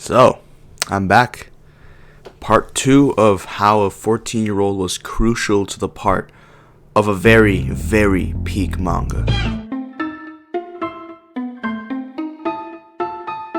So, I'm back. Part 2 of how a 14-year-old was crucial to the part of a very, very peak manga.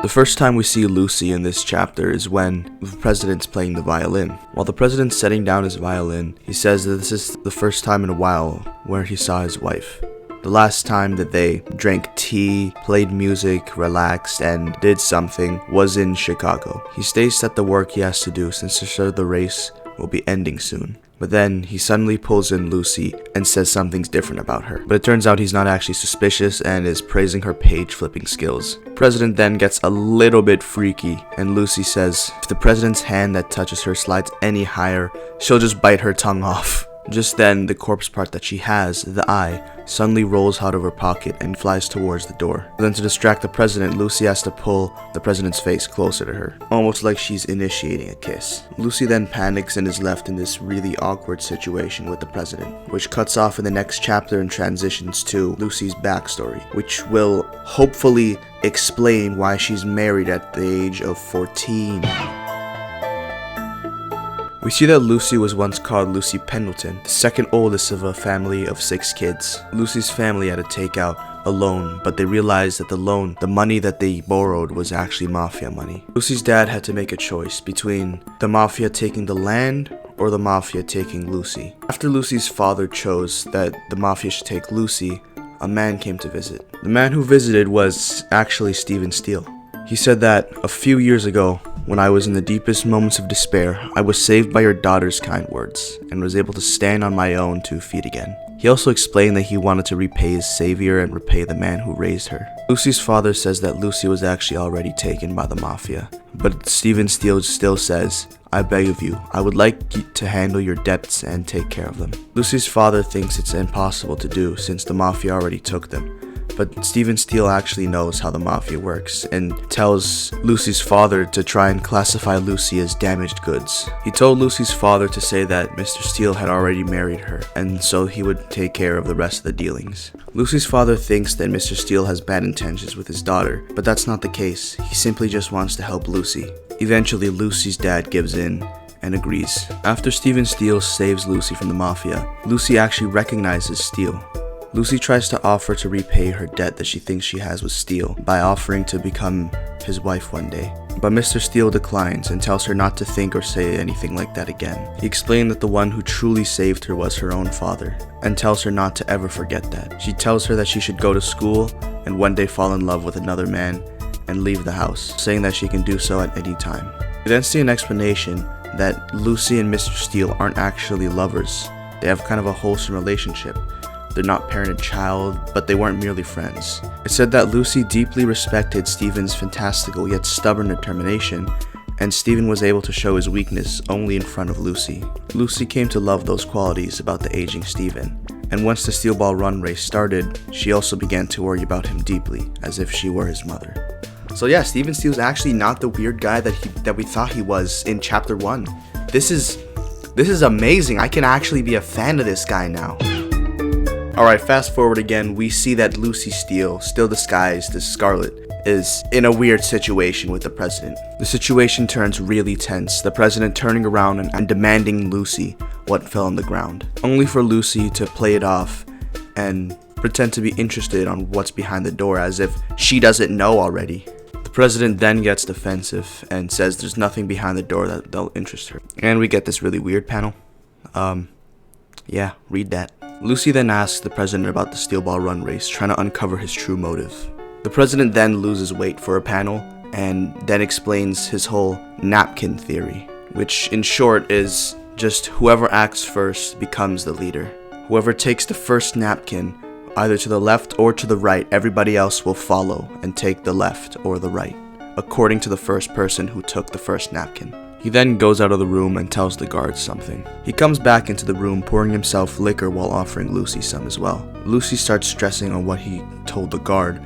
The first time we see Lucy in this chapter is when the president's playing the violin. While the president's setting down his violin, he says that this is the first time in a while where he saw his wife. The last time that they drank tea, played music, relaxed, and did something was in Chicago. He states that the work he has to do since the start of the race will be ending soon. But then he suddenly pulls in Lucy and says something's different about her. But it turns out he's not actually suspicious and is praising her page flipping skills. The president then gets a little bit freaky and Lucy says if the president's hand that touches her slides any higher, she'll just bite her tongue off. Just then, the corpse part that she has, the eye, suddenly rolls out of her pocket and flies towards the door. Then to distract the president, Lucy has to pull the president's face closer to her, almost like she's initiating a kiss. Lucy then panics and is left in this really awkward situation with the president, which cuts off in the next chapter and transitions to Lucy's backstory, which will hopefully explain why she's married at the age of 14. We see that Lucy was once called Lucy Pendleton, the second oldest of a family of 6 kids. Lucy's family had to take out a loan, but they realized that the money that they borrowed was actually mafia money. Lucy's dad had to make a choice between the mafia taking the land or the mafia taking Lucy. After Lucy's father chose that the mafia should take Lucy, a man came to visit. The man who visited was actually Stephen Steele. He said that a few years ago, when I was in the deepest moments of despair, I was saved by your daughter's kind words and was able to stand on my own 2 feet again. He also explained that he wanted to repay his savior and repay the man who raised her. Lucy's father says that Lucy was actually already taken by the mafia, but Stephen Steele still says, I beg of you, I would like you to handle your debts and take care of them. Lucy's father thinks it's impossible to do since the mafia already took them. But Stephen Steele actually knows how the mafia works and tells Lucy's father to try and classify Lucy as damaged goods. He told Lucy's father to say that Mr. Steele had already married her and so he would take care of the rest of the dealings. Lucy's father thinks that Mr. Steele has bad intentions with his daughter, but that's not the case. He simply just wants to help Lucy. Eventually, Lucy's dad gives in and agrees. After Stephen Steele saves Lucy from the mafia, Lucy actually recognizes Steele. Lucy tries to offer to repay her debt that she thinks she has with Steele by offering to become his wife one day. But Mr. Steele declines and tells her not to think or say anything like that again. He explained that the one who truly saved her was her own father and tells her not to ever forget that. She tells her that she should go to school and one day fall in love with another man and leave the house, saying that she can do so at any time. We then see an explanation that Lucy and Mr. Steele aren't actually lovers. They have kind of a wholesome relationship. They're not parent and child, but they weren't merely friends. It said that Lucy deeply respected Stephen's fantastical yet stubborn determination, and Stephen was able to show his weakness only in front of Lucy. Lucy came to love those qualities about the aging Stephen, and once the steel ball run race started, she also began to worry about him deeply, as if she were his mother. So yeah, Stephen Steele's actually not the weird guy that we thought he was in chapter 1. This is amazing. I can actually be a fan of this guy now. Alright, fast forward again, we see that Lucy Steele, still disguised as Scarlet, is in a weird situation with the president. The situation turns really tense, the president turning around and demanding Lucy what fell on the ground, only for Lucy to play it off and pretend to be interested on what's behind the door as if she doesn't know already. The president then gets defensive and says there's nothing behind the door that'll interest her. And we get this really weird panel. Yeah, read that. Lucy then asks the president about the steel ball run race, trying to uncover his true motive. The president then loses weight for a panel and then explains his whole napkin theory, which in short is just whoever acts first becomes the leader. Whoever takes the first napkin, either to the left or to the right, everybody else will follow and take the left or the right, according to the first person who took the first napkin. He then goes out of the room and tells the guards something. He comes back into the room pouring himself liquor while offering Lucy some as well. Lucy starts stressing on what he told the guard,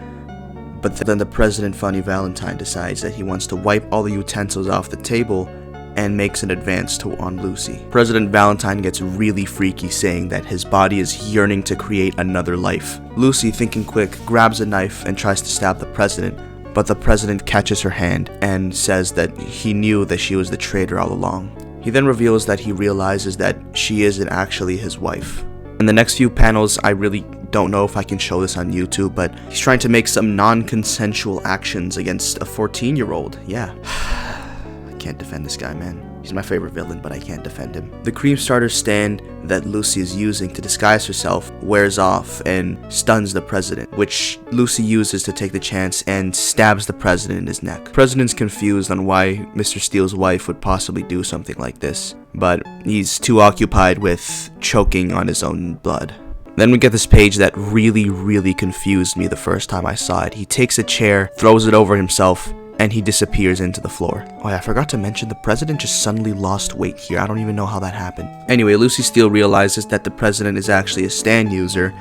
but then the President Funny Valentine decides that he wants to wipe all the utensils off the table and makes an advance on Lucy. President Valentine gets really freaky, saying that his body is yearning to create another life. Lucy, thinking quick, grabs a knife and tries to stab the president, but the president catches her hand and says that he knew that she was the traitor all along. He then reveals that he realizes that she isn't actually his wife. In the next few panels, I really don't know if I can show this on YouTube, but he's trying to make some non-consensual actions against a 14-year-old. Yeah. I can't defend this guy, man. He's my favorite villain, but I can't defend him. The cream starter stand that Lucy is using to disguise herself wears off and stuns the president, which Lucy uses to take the chance and stabs the president in his neck. The president's confused on why Mr. Steele's wife would possibly do something like this, but he's too occupied with choking on his own blood. Then we get this page that really confused me the first time I saw it. He takes a chair, throws it over himself, and he disappears into the floor. Oh yeah, I forgot to mention the president just suddenly lost weight here. I don't even know how that happened. Anyway, Lucy Steele realizes that the president is actually a stand user,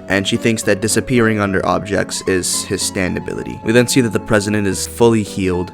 and she thinks that disappearing under objects is his stand ability. We then see that the president is fully healed,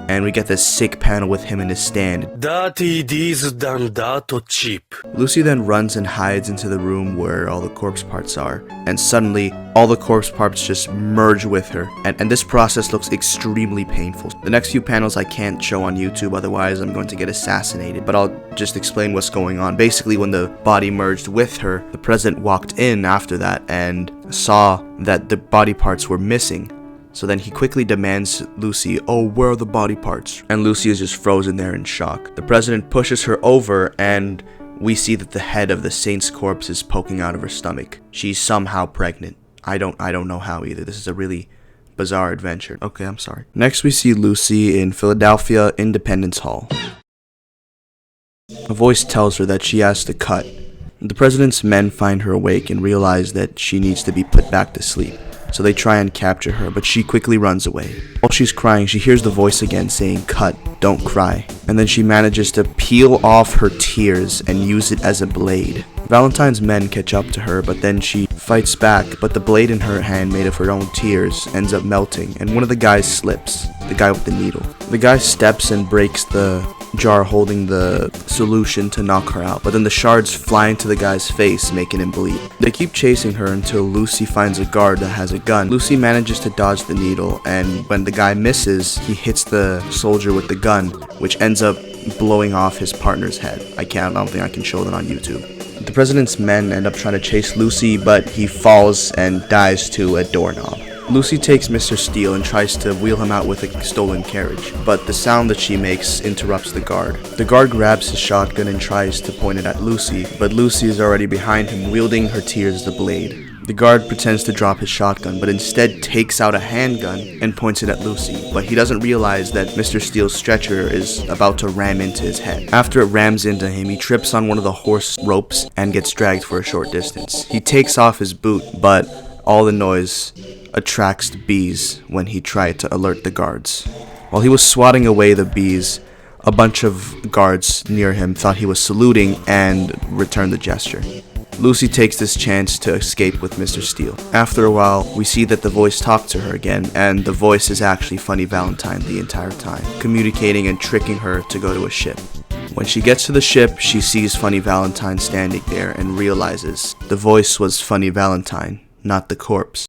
and we get this sick panel with him in his stand. Dirty this done that cheap. Lucy then runs and hides into the room where all the corpse parts are, and suddenly all the corpse parts just merge with her, and this process looks extremely painful. The next few panels I can't show on YouTube, otherwise I'm going to get assassinated, but I'll just explain what's going on. Basically, when the body merged with her, the president walked in after that and saw that the body parts were missing. So then he quickly demands Lucy, "Oh, where are the body parts?" And Lucy is just frozen there in shock. The president pushes her over, and we see that the head of the saint's corpse is poking out of her stomach. She's somehow pregnant. I don't know how either. This is a really bizarre adventure. Okay, I'm sorry. Next we see Lucy in Philadelphia Independence Hall. A voice tells her that she has to cut. The president's men find her awake and realize that she needs to be put back to sleep. So they try and capture her, but she quickly runs away. While she's crying, she hears the voice again saying, "Cut, don't cry." And then she manages to peel off her tears and use it as a blade. Valentine's men catch up to her, but then she fights back, but the blade in her hand made of her own tears ends up melting, and one of the guys slips, the guy with the needle. The guy steps and breaks the jar holding the solution to knock her out, but then the shards fly into the guy's face, making him bleed. They keep chasing her until Lucy finds a guard that has a gun. Lucy manages to dodge the needle, and when the guy misses, he hits the soldier with the gun, which ends up blowing off his partner's head. I don't think I can show that on YouTube. The president's men end up trying to chase Lucy, but he falls and dies to a doorknob. Lucy takes Mr. Steele and tries to wheel him out with a stolen carriage, but the sound that she makes interrupts the guard. The guard grabs his shotgun and tries to point it at Lucy, but Lucy is already behind him, wielding her tears as the blade. The guard pretends to drop his shotgun, but instead takes out a handgun and points it at Lucy, but he doesn't realize that Mr. Steele's stretcher is about to ram into his head. After it rams into him, he trips on one of the horse ropes and gets dragged for a short distance. He takes off his boot, but all the noise attracts bees when he tried to alert the guards. While he was swatting away the bees, a bunch of guards near him thought he was saluting and returned the gesture. Lucy takes this chance to escape with Mr. Steele. After a while, we see that the voice talked to her again, and the voice is actually Funny Valentine the entire time, communicating and tricking her to go to a ship. When she gets to the ship, she sees Funny Valentine standing there and realizes the voice was Funny Valentine, not the corpse.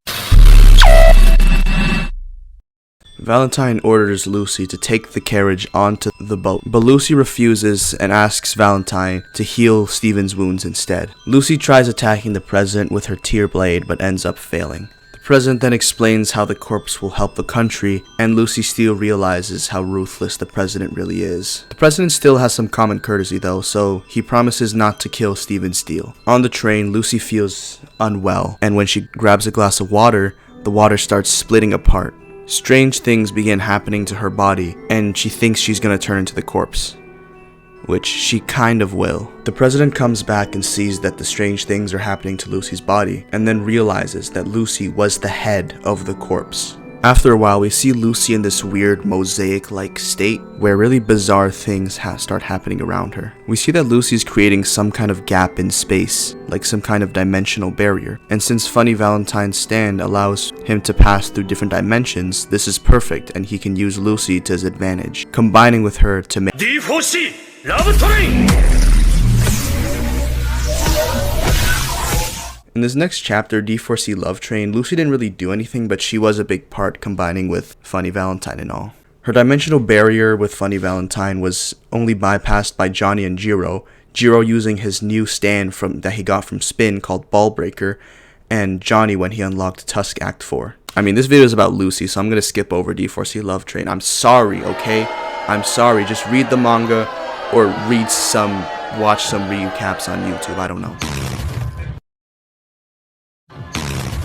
Valentine orders Lucy to take the carriage onto the boat, but Lucy refuses and asks Valentine to heal Stephen's wounds instead. Lucy tries attacking the president with her tear blade, but ends up failing. The president then explains how the corpse will help the country, and Lucy Steele realizes how ruthless the president really is. The president still has some common courtesy though, so he promises not to kill Stephen Steele. On the train, Lucy feels unwell, and when she grabs a glass of water, the water starts splitting apart. Strange things begin happening to her body, and she thinks she's gonna turn into the corpse, which she kind of will. The president comes back and sees that the strange things are happening to Lucy's body, and then realizes that Lucy was the head of the corpse. After a while, we see Lucy in this weird mosaic-like state where really bizarre things start happening around her. We see that Lucy's creating some kind of gap in space, like some kind of dimensional barrier. And since Funny Valentine's stand allows him to pass through different dimensions, this is perfect and he can use Lucy to his advantage, combining with her to make D4C Love Train. In this next chapter, D4C Love Train, Lucy didn't really do anything, but she was a big part combining with Funny Valentine and all. Her dimensional barrier with Funny Valentine was only bypassed by Johnny and Jiro using his new stand that he got from Spin called Ball Breaker, and Johnny when he unlocked Tusk Act 4. I mean, this video is about Lucy, so I'm gonna skip over D4C Love Train. I'm sorry, okay? I'm sorry. Just read the manga or watch some recaps on YouTube. I don't know.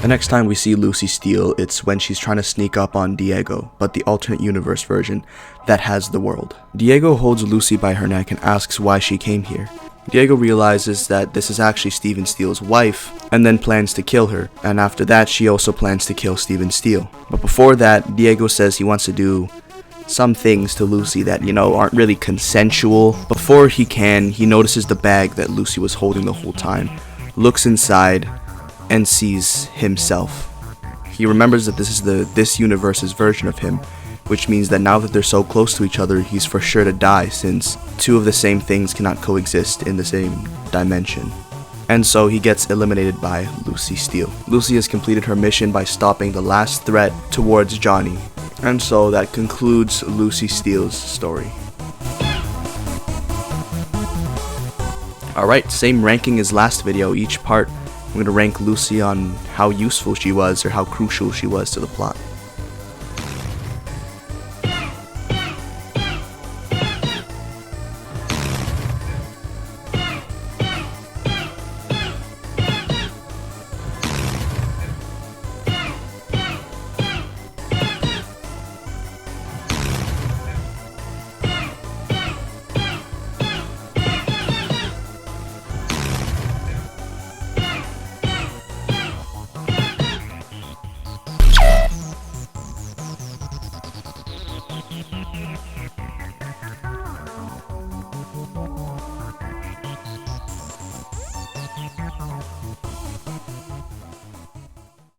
The next time we see Lucy steal, it's when she's trying to sneak up on Diego, but the alternate universe version that has the world. Diego holds Lucy by her neck and asks why she came here. Diego realizes that this is actually Steven Steele's wife, and then plans to kill her, and after that she also plans to kill Steven Steele. But before that, Diego says he wants to do some things to Lucy that, aren't really consensual. Before he can, he notices the bag that Lucy was holding the whole time, looks inside, and sees himself. He remembers that this is this universe's version of him, which means that now that they're so close to each other, he's for sure to die, since two of the same things cannot coexist in the same dimension. And so he gets eliminated by Lucy Steele. Lucy has completed her mission by stopping the last threat towards Johnny. And so that concludes Lucy Steele's story. Alright, same ranking as last video. Each part I'm going to rank Lucy on how useful she was or how crucial she was to the plot.